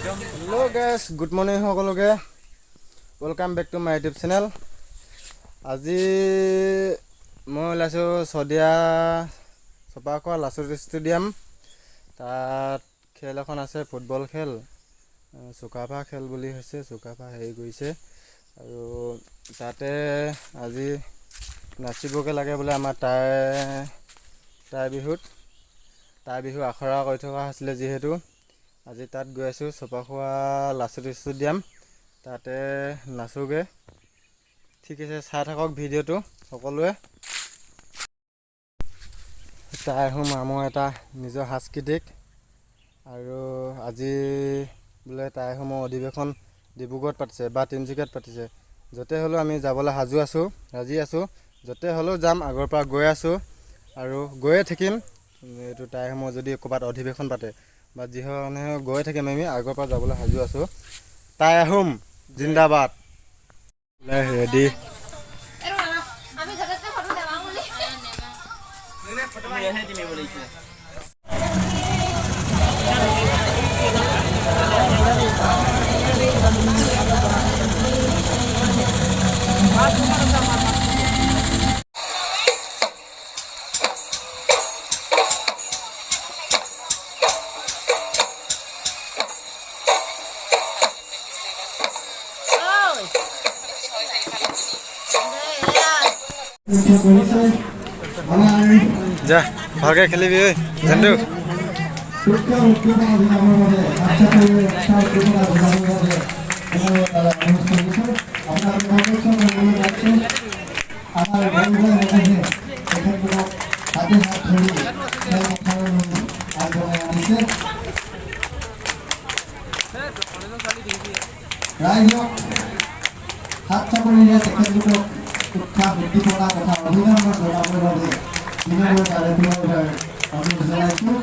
Hello guys, good morning সকলোকে welcome back to my YouTube channel আজি মই ওলাইছোঁ সদিয়া সপাখোৱা লাচুত ষ্টেডিয়াম তাত খেল এখন আছে ফুটবল খেল চুকাফা খেল বুলি হৈছে চুকাফা হেৰি কৰিছে আৰু তাতে আজি নাচিবকে লাগে বোলে আমাৰ টাই বিহু আখৰা কৰি থকা হৈছিলে যিহেতু আজি তাত গৈ আছোঁ চপাখোৱা লাচুত ষ্টেডিয়াম তাতে নাচোগে ঠিক আছে চাই থাকক ভিডিঅ'টো সকলোৱে টাই আহোম আমাৰ এটা নিজৰ সাংস্কৃতিক আৰু আজি বোলে টাই আহোমৰ অধিৱেশন ডিব্ৰুগড়ত পাতিছে বা তিনিচুকীয়াত পাতিছে য'তে হ'লেও আমি যাবলৈ ৰাজি আছোঁ য'তে হ'লেও যাম আগৰ পৰা গৈ আছোঁ আৰু গৈয়ে থাকিম এইটো টাই আহোমৰ যদি ক'ৰবাত অধিৱেশন পাতে বা যিহনে গৈ থাকিম আমি আগৰ পৰা যাবলৈ সাজু আছোঁ টাই আহোম জিন্দাবাদ ৰেডি যা ভালকে খেলিবি ঐ জানু ৰাইজক হাত চাপৰি দিয়া তেখেতলোকক উৎসাহ বৃদ্ধি কৰা তথা অভিনন্দন জনাবৰ বাবে বিনম্ৰ তাৰে পুনৰবাৰ অনুৰোধ জনাইছোঁ।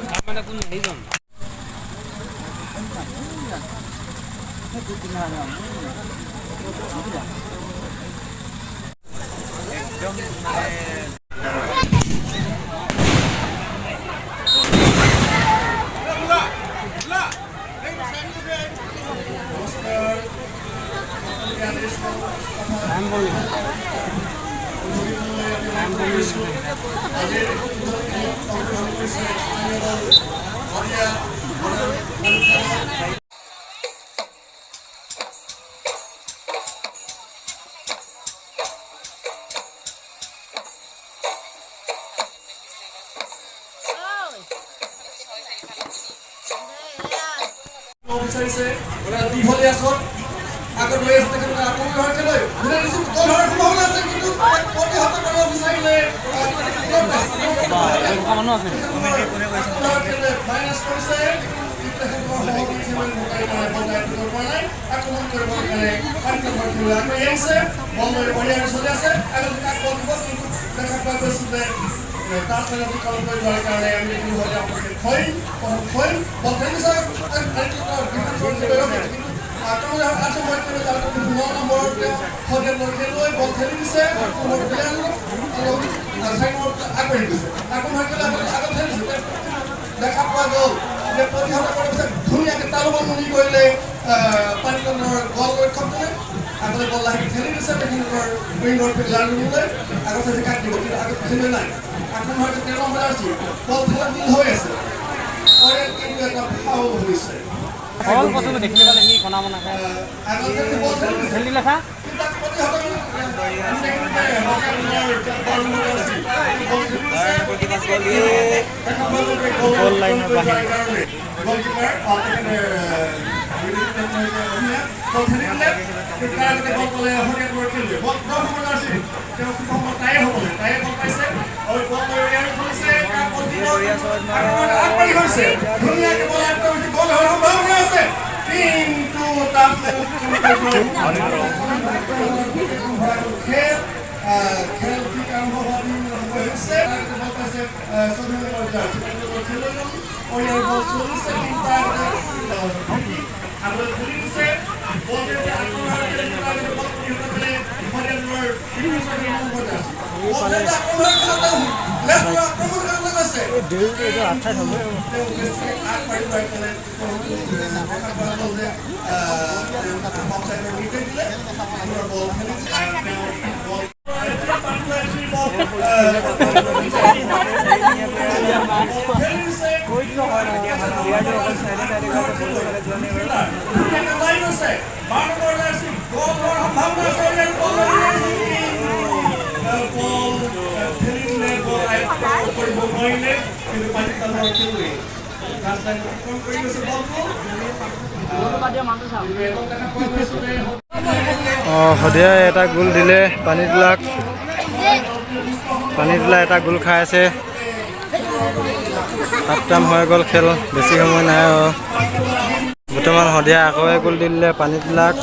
দেখা পোৱা গ'ল যে প্ৰতিহত কৰিছে ধুনীয়াকৈ তালুবানি কৰিলে পানীকৰণৰ গল লক্ষ্যটোৱে আগতে বল লাহে খেলি দিছে তেখেতৰ উইংৰ প্লেয়াৰলৈ আগতে যে কাটি দিব কিন্তু আগত খেলি নাই এখন হয়তো 13 নম্বৰ আছে বল খেলা দিল হৈ আছে কিন্তু এটা ফাউল হৈছে ফল কত দেখিলে পালে নি কোনা মনা খায় আগতে বল খেলি লেখা কিন্তু প্ৰতিহত গোল লাইনৰ বাহিৰ খেল ঠিক আৰম্ভ হোৱা দিন হৈছে শদিয়াই এটা গোল দিলে পানীতোলা এটা গোল খাই আছে। সাতটাম হৈ গ'ল খেল, বেছি সময় নাই আৰু। বৰ্তমান শদিয়াই আকৌ গোল দি দিলে পানীতোলাক।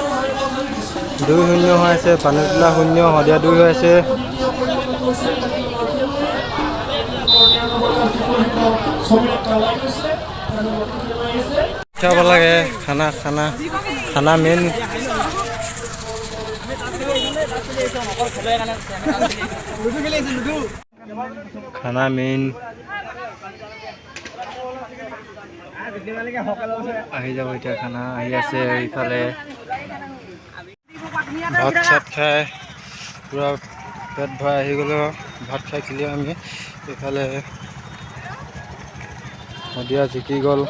2-0 হৈ আছে, পানীতোলা 0 শদিয়া 2 হৈ আছে। খাব লাগে খানা মেইন। খানা মেইন আহি যাব এতিয়া। খানা আহি আছে এইফালে। ভাত চাত খাই পূৰা পেট ভৰাই আহি গ'লোঁ। ভাত খাই খেলি আমি এইফালে শদিয়া জিকি গ'ল।